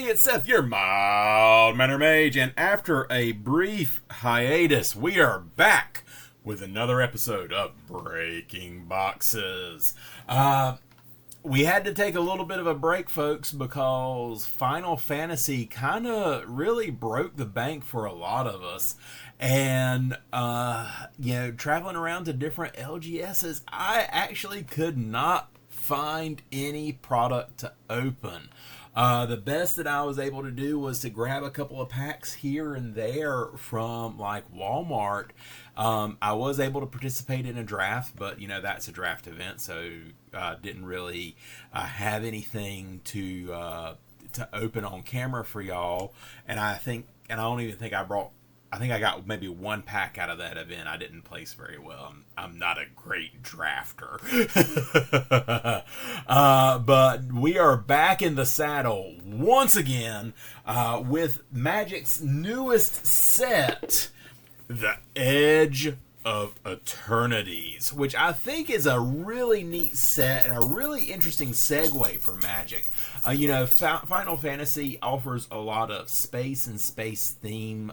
it's Seth, your Mild Mannered Mage, and after a brief hiatus, we are back with another episode of Breaking Boxes. We had to take a little bit of a break, folks, because Final Fantasy kind of really broke the bank for a lot of us. And, traveling around to different LGSs, I actually could not find any product to open. The best that I was able to do was to grab a couple of packs here and there from like Walmart. I was able to participate in a draft, but that's a draft event, so didn't really have anything to open on camera for y'all. And I don't even think I think I got maybe one pack out of that event. I didn't place very well. I'm not a great drafter. But we are back in the saddle once again with Magic's newest set, the Edge of Eternities, which I think is a really neat set and a really interesting segue for Magic. Final Fantasy offers a lot of space and space theme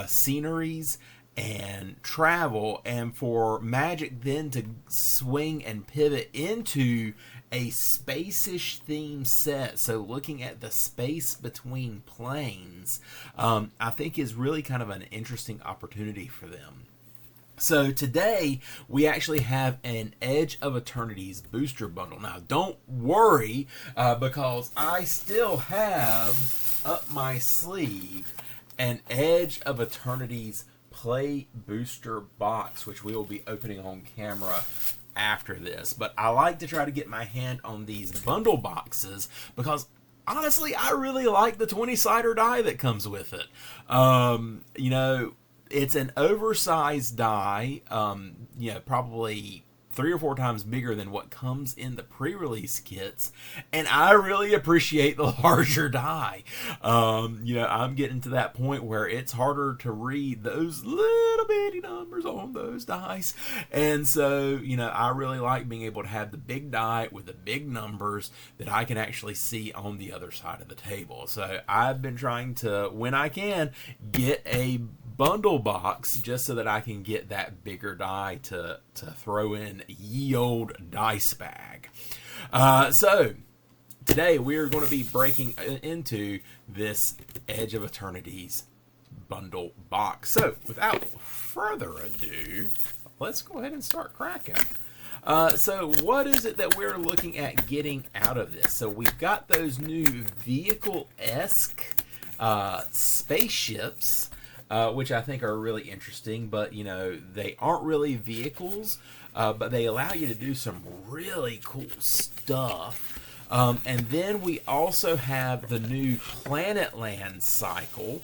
sceneries and travel, and for Magic then to swing and pivot into a space-ish theme set, so looking at the space between planes, I think is really kind of an interesting opportunity for them. So today, we actually have an Edge of Eternities booster bundle. Now, don't worry, because I still have up my sleeve an Edge of Eternities Play Booster box, which we will be opening on camera after this. But I like to try to get my hand on these bundle boxes because honestly, I really like the 20-sider die that comes with it. It's an oversized die, probably 3 or 4 times bigger than what comes in the pre-release kits, and I really appreciate the larger die. I'm getting to that point where it's harder to read those little bitty numbers on those dice, and so I really like being able to have the big die with the big numbers that I can actually see on the other side of the table. So I've been trying to, when I can, get a bundle box just so that I can get that bigger die to throw in ye old dice bag. So today we are going to be breaking into this Edge of Eternities bundle box. So without further ado, let's go ahead and start cracking. So what is it that we're looking at getting out of this? So we've got those new vehicle-esque spaceships, which I think are really interesting, but they aren't really vehicles, but they allow you to do some really cool stuff. And then we also have the new Planetland cycle,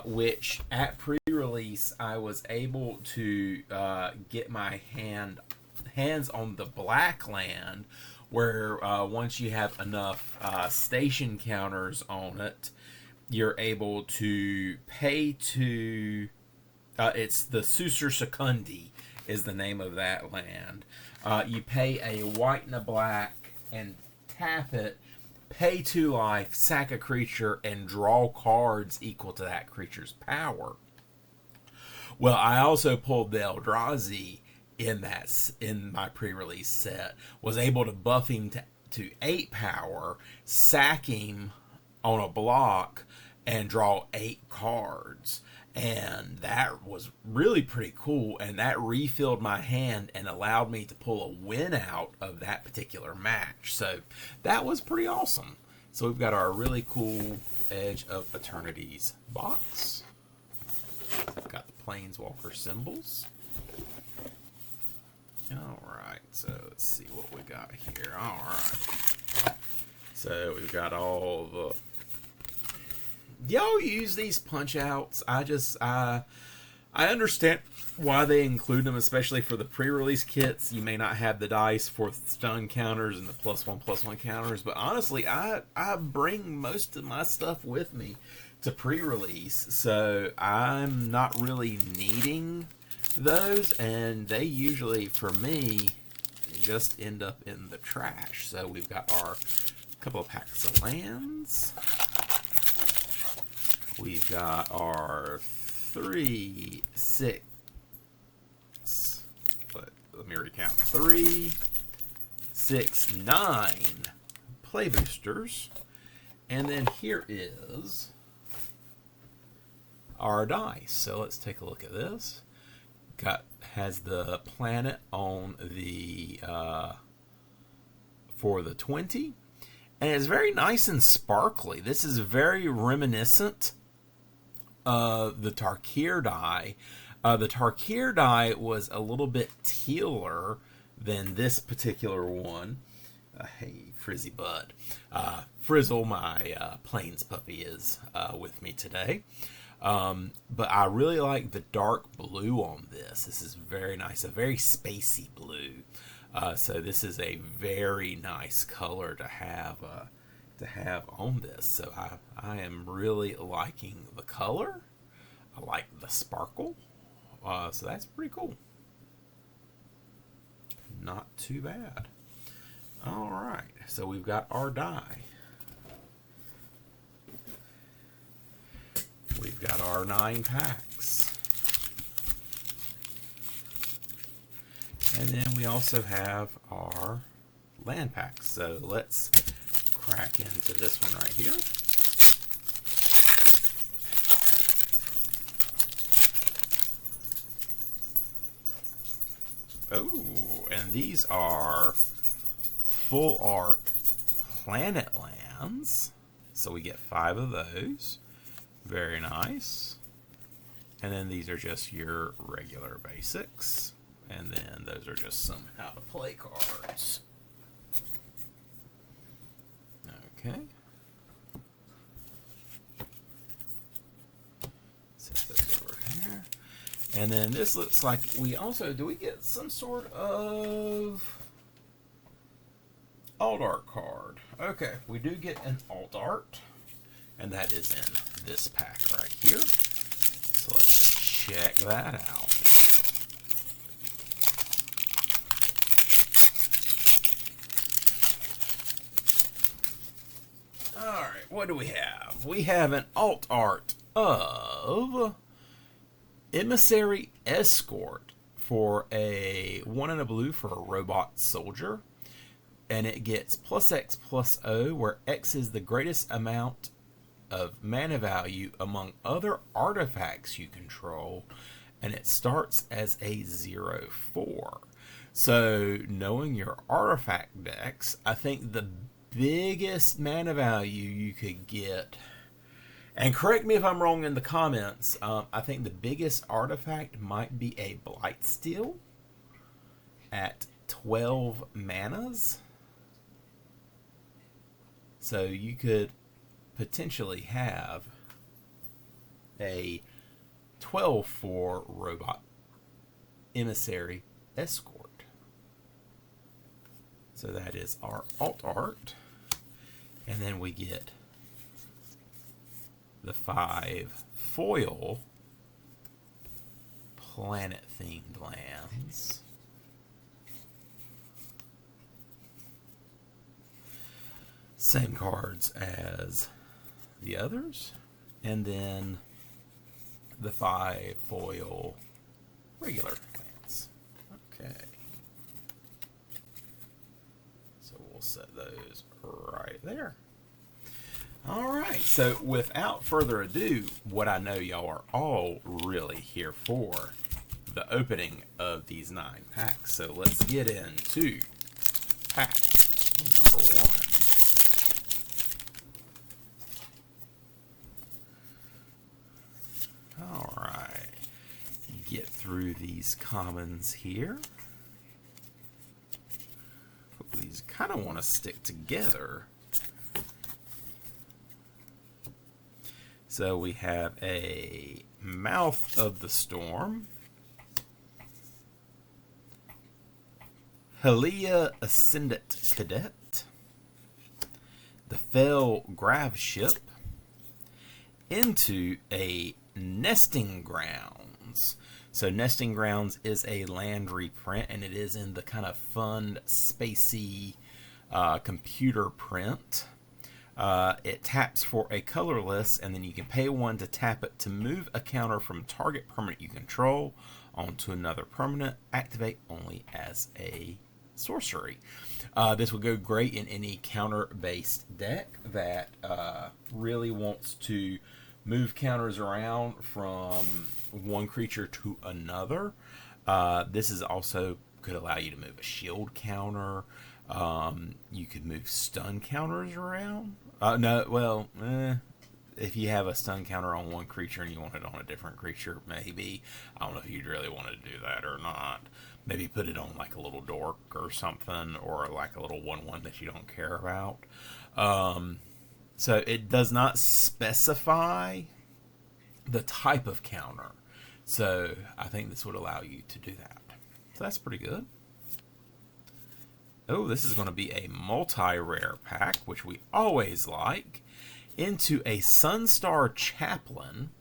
which at pre-release I was able to get my hands on the Black Land, where once you have enough station counters on it, you're able to pay to, it's the Susur Secundi is the name of that land. You pay a white and a black and tap it, pay 2 life, sack a creature, and draw cards equal to that creature's power. Well, I also pulled the Eldrazi in my pre-release set, was able to buff him to 8 power, sack him on a block, and draw 8 cards. And that was really pretty cool, and that refilled my hand and allowed me to pull a win out of that particular match. So that was pretty awesome. So we've got our really cool Edge of Eternities box. We've got the Planeswalker symbols. Alright, so let's see what we got here. Alright. So we've got all the... Y'all use these punch outs. I understand why they include them, especially for the pre-release kits. You may not have the dice for stun counters and the +1/+1 counters, but honestly, I bring most of my stuff with me to pre-release, so I'm not really needing those, and they usually, for me, just end up in the trash. So we've got our couple of packs of lands. We've got our 3, 6. Let me recount. 3, 6, 9 play boosters. And then here is our dice. So let's take a look at this. Has the planet on the for the 20, and it's very nice and sparkly. This is very reminiscent of the Tarkir die. The Tarkir die was a little bit tealer than this particular one. Hey, Frizzy Bud. Frizzle, my Planespuppy, is with me today. But I really like the dark blue on this. This is very nice, a very spacey blue. So this is a very nice color to have on this. So I am really liking the color. I like the sparkle. So that's pretty cool. Not too bad. All right, so we've got our die. We've got our 9 packs. And then we also have our land packs. So let's crack into this one right here. Oh, and these are full art planet lands. So we get 5 of those. Very nice. And then these are just your regular basics. And then those are just some how to play cards. Okay. Set those over here. And then this looks like we also, do we get some sort of alt art card? Okay, we do get an alt art. And that is in this pack right here. So let's check that out. Alright, what do we have? We have an alt art of Emissary Escort for a 1 and a blue for a robot soldier. And it gets +X+O, where X is the greatest amount of mana value among other artifacts you control, and it starts as a 0/4. So knowing your artifact decks, I think the biggest mana value you could get, and correct me if I'm wrong in the comments, I think the biggest artifact might be a Blightsteel at 12 manas. So you could potentially have a 12/4 robot Emissary Escort. So that is our alt art. And then we get the 5 foil planet themed lands. Same cards as the others, and then the 5 foil regular lands. Okay, so we'll set those right there. All right, so without further ado, what I know y'all are all really here for, the opening of these 9 packs. So let's get into pack number 1. Alright, get through these commons here. These kind of want to stick together. So we have a Mouth of the Storm, Helia Ascendant Cadet, the Fell Graveship, into a Nesting Grounds. So Nesting Grounds is a land reprint, and it is in the kind of fun, spacey computer print. It taps for a colorless, and then you can pay 1 to tap it to move a counter from target permanent you control onto another permanent. Activate only as a sorcery. This will go great in any counter-based deck that really wants to move counters around from one creature to another. This is also could allow you to move a shield counter. You could move stun counters around. If you have a stun counter on one creature and you want it on a different creature, maybe. I don't know if you'd really want to do that or not. Maybe put it on like a little dork or something, or like a little 1/1 that you don't care about. So it does not specify the type of counter. So I think this would allow you to do that. So that's pretty good. Oh, this is going to be a multi-rare pack, which we always like. Into a Sunstar Chaplain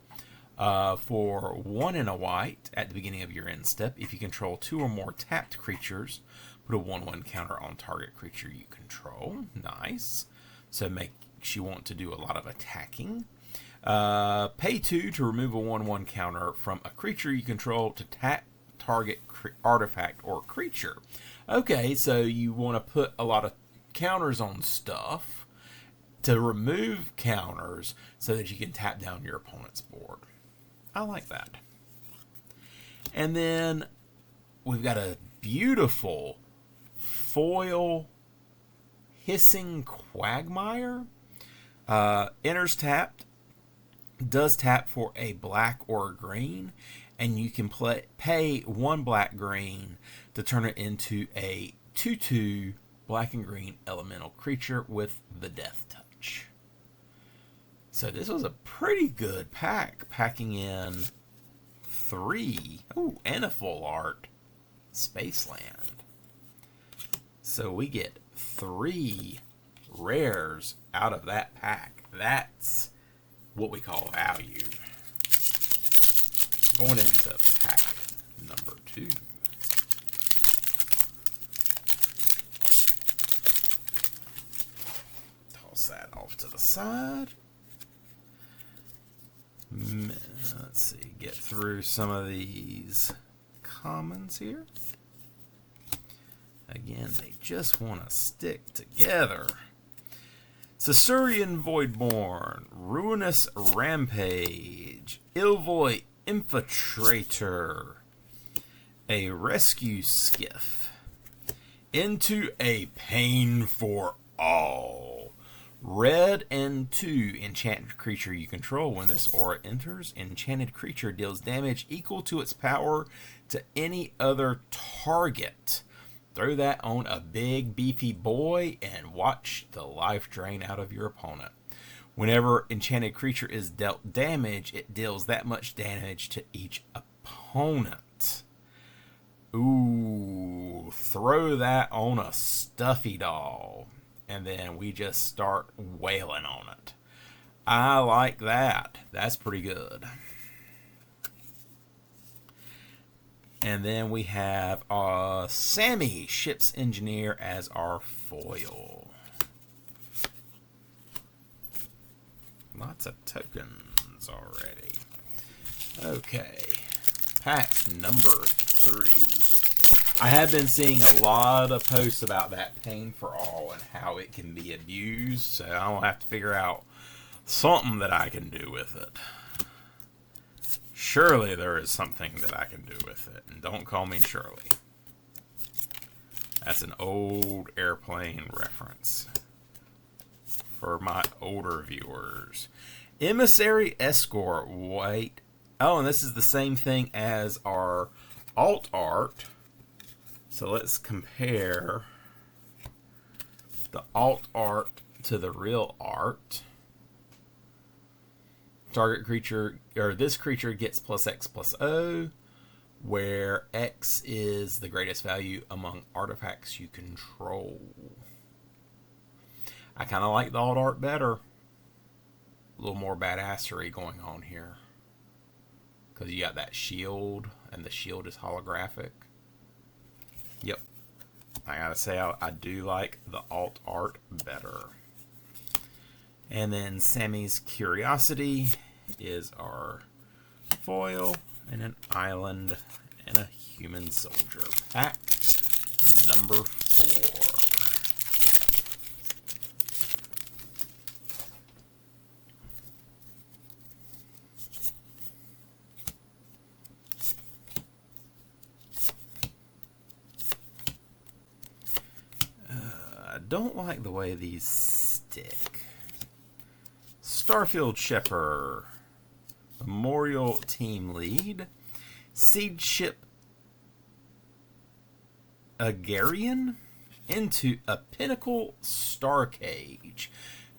for 1 and a white at the beginning of your end step. If you control 2 or more tapped creatures, put a 1/1 counter on target creature you control. Nice. So makes you want to do a lot of attacking. Pay 2 to remove a 1/1 counter from a creature you control to tap target artifact or creature. Okay, so you want to put a lot of counters on stuff to remove counters so that you can tap down your opponent's board. I like that. And then we've got a beautiful foil Hissing Quagmire. Enters tapped, does tap for a black or a green, and you can pay 1 black-green to turn it into a 2/2 black and green elemental creature with the Death Touch. So this was a pretty good pack, packing in 3. Oh, and a full art Spaceland. So we get 3 rares out of that pack. That's what we call value. Going into pack number 2. Toss that off to the side. Let's see, get through some of these commons here. Again, they just want to stick together. Saurian Voidborn, Ruinous Rampage, Ilvoy Infiltrator, a Rescue Skiff, Into a Pain for All. Red and 2 enchanted creature you control. When this aura enters, enchanted creature deals damage equal to its power to any other target. Throw that on a big beefy boy and watch the life drain out of your opponent. Whenever enchanted creature is dealt damage, it deals that much damage to each opponent. Ooh, throw that on a stuffy doll. And then we just start wailing on it. I like that. That's pretty good. And then we have Sammy, Ship's Engineer, as our foil. Lots of tokens already. Okay. Pack number 3. I have been seeing a lot of posts about that Pain for All and how it can be abused, so I'll have to figure out something that I can do with it. Surely there is something that I can do with it, and don't call me Shirley. That's an old airplane reference for my older viewers. Emissary Escort, wait. Oh, and this is the same thing as our alt art. So let's compare the alt art to the real art. Target creature, or this creature gets +X/+O, where X is the greatest value among artifacts you control. I kind of like the alt art better. A little more badassery going on here. Because you got that shield, and the shield is holographic. Yep. I gotta say, I do like the alt art better. And then Sammy's Curiosity is our foil, and an island, and a human soldier. Pack number 4. I don't like the way these stick. Starfield Shepherd, Memorial Team Lead, Seed Ship Agarian into a Pinnacle Star Cage.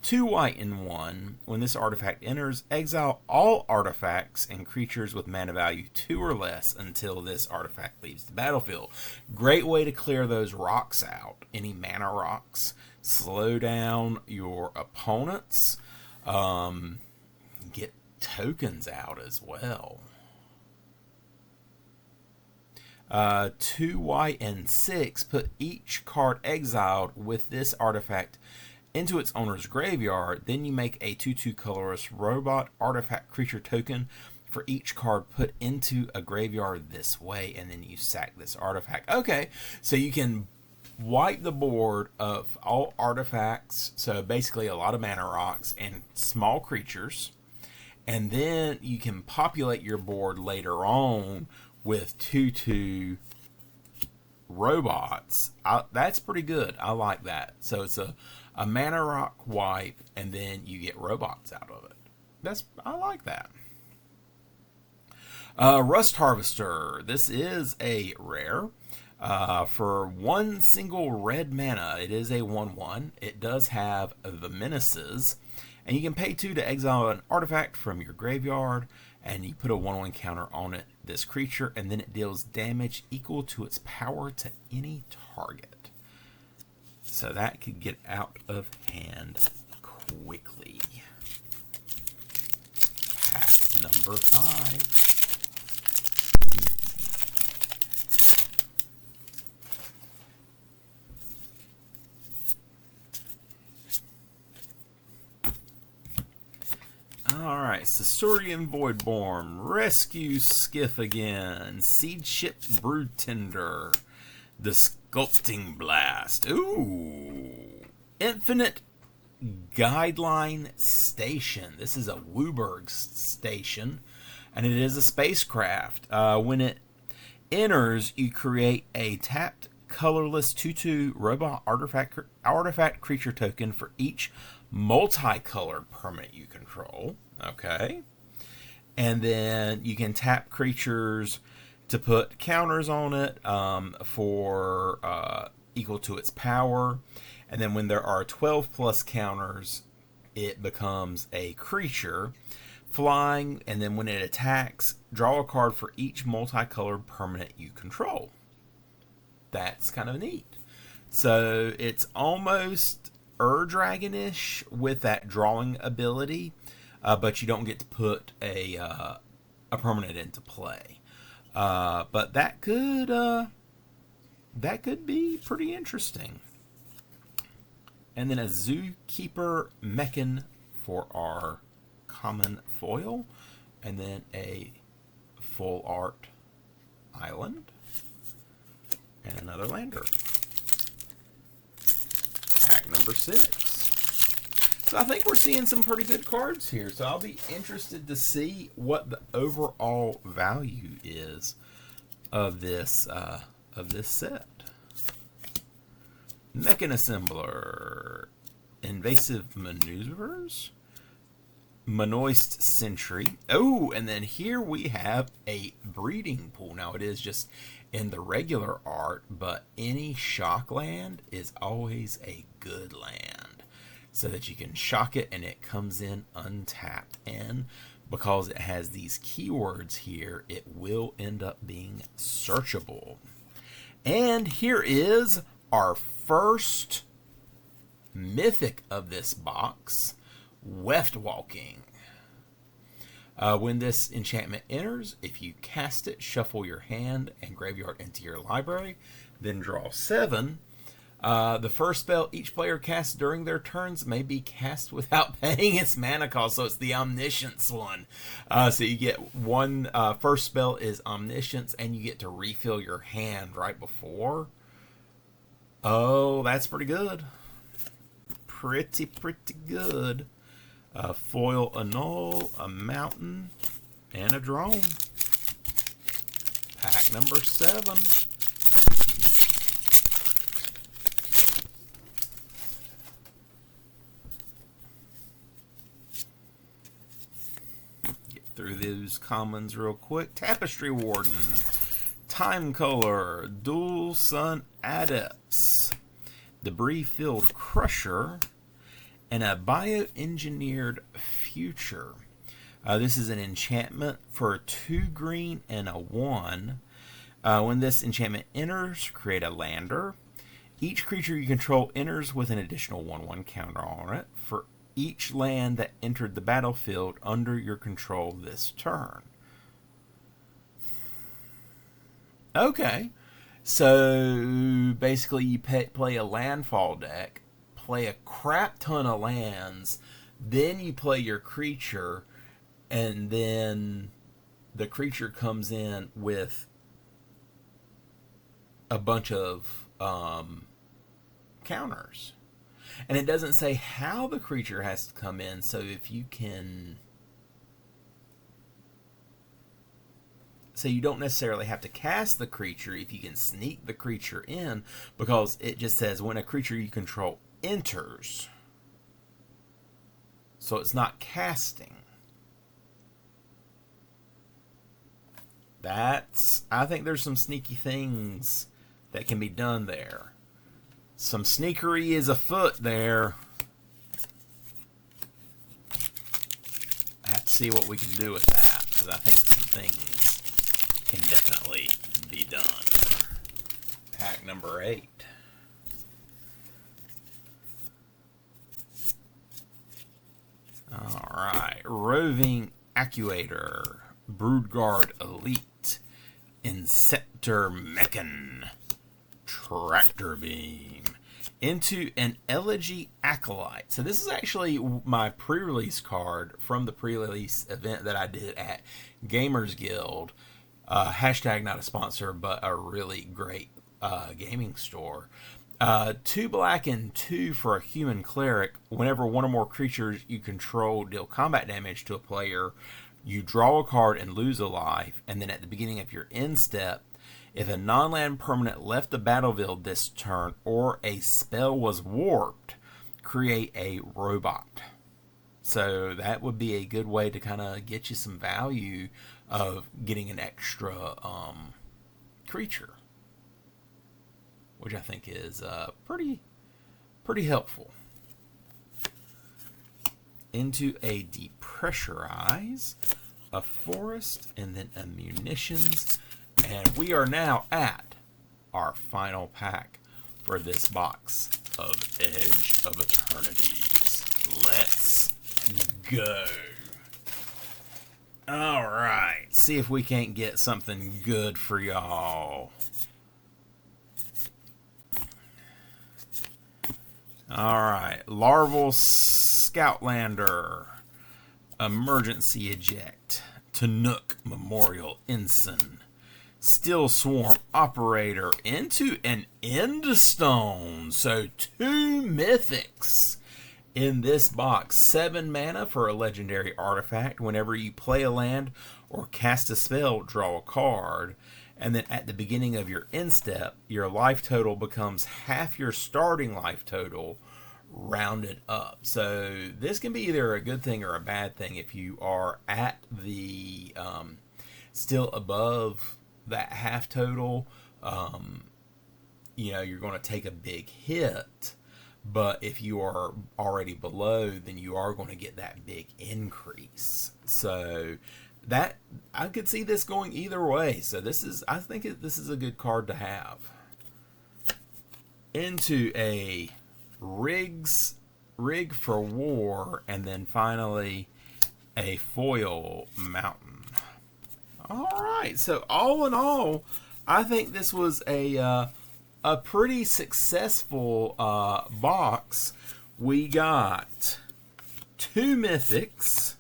2 white and 1. When this artifact enters, exile all artifacts and creatures with mana value 2 or less until this artifact leaves the battlefield. Great way to clear those rocks out. Any mana rocks. Slow down your opponents. Get tokens out as well. 2 white and 6. Put each card exiled with this artifact into its owner's graveyard. Then you make a 2/2 colorless robot artifact creature token for each card put into a graveyard this way, and then you sack this artifact. Okay, so you can wipe the board of all artifacts, so basically a lot of mana rocks and small creatures, and then you can populate your board later on with 2/2 robots. That's pretty good. I like that. So it's a mana rock wipe, and then you get robots out of it. I like that. Rust Harvester. This is a rare. For 1 single red mana, it is a 1/1. It does have the menaces, and you can pay 2 to exile an artifact from your graveyard, and you put a 1/1 counter on it, this creature, and then it deals damage equal to its power to any target. So that could get out of hand quickly. Pack number 5. Alright, Saurian Voidborn, Rescue Skiff again, Seed Ship Broodtender, the Sculpting Blast, ooh, Infinite Guideline Station. This is a Wooburg station, and it is a spacecraft. When it enters, you create a tapped colorless 2/2 robot artifact creature token for each multicolored permanent you control. Okay. And then you can tap creatures to put counters on it for equal to its power. And then when there are 12 plus counters, it becomes a creature flying. And then when it attacks, draw a card for each multicolored permanent you control. That's kind of neat. So it's almost Ur-Dragon-ish with that drawing ability, but you don't get to put a permanent into play. But that could be pretty interesting. And then a Zookeeper Mechan for our common foil, and then a full art island, and another lander. Pack number 6. So I think we're seeing some pretty good cards here. So I'll be interested to see what the overall value is of this set. Mechan Assembler, Invasive Maneuvers, Monoist Sentry. Oh, and then here we have a breeding pool. Now it is just in the regular art, but any shock land is always a good land, so that you can shock it and it comes in untapped. And because it has these keywords here, it will end up being searchable. And here is our first mythic of this box, Weft Walking. When this enchantment enters, if you cast it, shuffle your hand and graveyard into your library, then draw 7. The first spell each player casts during their turns may be cast without paying its mana cost, so it's the Omniscience one. So you get one, first spell is Omniscience, and you get to refill your hand right before. Oh, that's pretty good. Pretty good. Foil annul, a mountain, and a drone. Pack number 7. Through those commons real quick. Tapestry Warden, Time Color, Dual Sun Adepts, Debris Field Crusher, and a Bioengineered Future. This is an enchantment for 2 green and a 1. When this enchantment enters, create a lander. Each creature you control enters with an additional 1/1 counter on it for each land that entered the battlefield under your control this turn. Okay, so basically you play a landfall deck, play a crap ton of lands, then you play your creature, and then the creature comes in with a bunch of counters. And it doesn't say how the creature has to come in, so if you can... So you don't necessarily have to cast the creature if you can sneak the creature in, because it just says when a creature you control enters. So it's not casting. I think there's some sneaky things that can be done there. Some sneakery is afoot there. I have to see what we can do with that, because I think some things can definitely be done. Pack number 8. Alright, Roving Actuator, Broodguard Elite, Inceptor Mechan, Tractor Beam, into an Elegy Acolyte. So this is actually my pre-release card from the pre-release event that I did at Gamers Guild. Hashtag not a sponsor, but a really great gaming store. 2 black and 2 for a human cleric. Whenever one or more creatures you control deal combat damage to a player, you draw a card and lose a life. And then at the beginning of your end step, if a non-land permanent left the battlefield this turn or a spell was warped, create a robot. So that would be a good way to kind of get you some value of getting an extra creature, which I think is pretty helpful. Into a Depressurize, a Forest, and then a Munitions. And we are now at our final pack for this box of Edge of Eternities. Let's go. Alright, see if we can't get something good for y'all. Alright, Larval Scoutlander, Emergency Eject, Tanook Memorial Ensign, Steel Swarm Operator, into an Endstone. So 2 mythics in this box. 7 mana for a legendary artifact. Whenever you play a land or cast a spell, draw a card. And then at the beginning of your end step, your life total becomes half your starting life total, rounded up. So this can be either a good thing or a bad thing. If you are at the still above that half total, you're going to take a big hit. But if you are already below, then you are going to get that big increase. So that I could see this going either way. So this is this is a good card to have. Into a Rig for War, and then finally a foil mountain. All right, so all in all, I think this was a a pretty successful box. We got 2 mythics,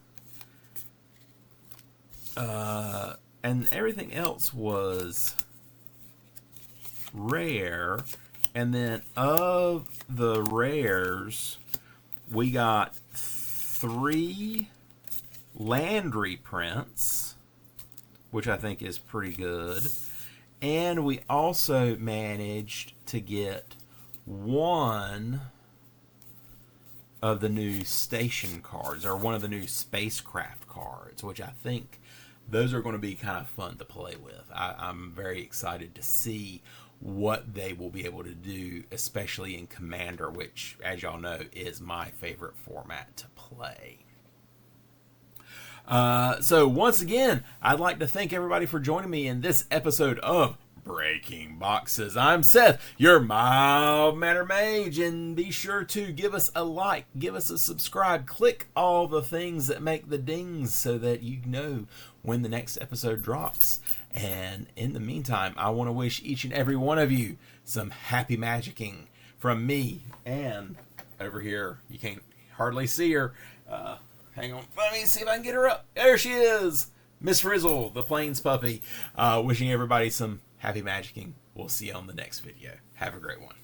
and everything else was rare. And then of the rares, we got 3 land reprints, which I think is pretty good. And we also managed to get 1 of the new station cards, or 1 of the new spacecraft cards, which I think those are going to be kind of fun to play with. I'm very excited to see what they will be able to do, especially in Commander, which, as y'all know, is my favorite format to play. So once again, I'd like to thank everybody for joining me in this episode of Breaking Boxes. I'm Seth, your Mild Mannered Mage, and be sure to give us a like, give us a subscribe, click all the things that make the dings so that you know when the next episode drops. And in the meantime, I want to wish each and every one of you some happy magicking from me. And over here, you can't hardly see her. Hang on, let me see if I can get her up. There she is, Miss Frizzle, the Planespuppy. Wishing everybody some happy magicking. We'll see you on the next video. Have a great one.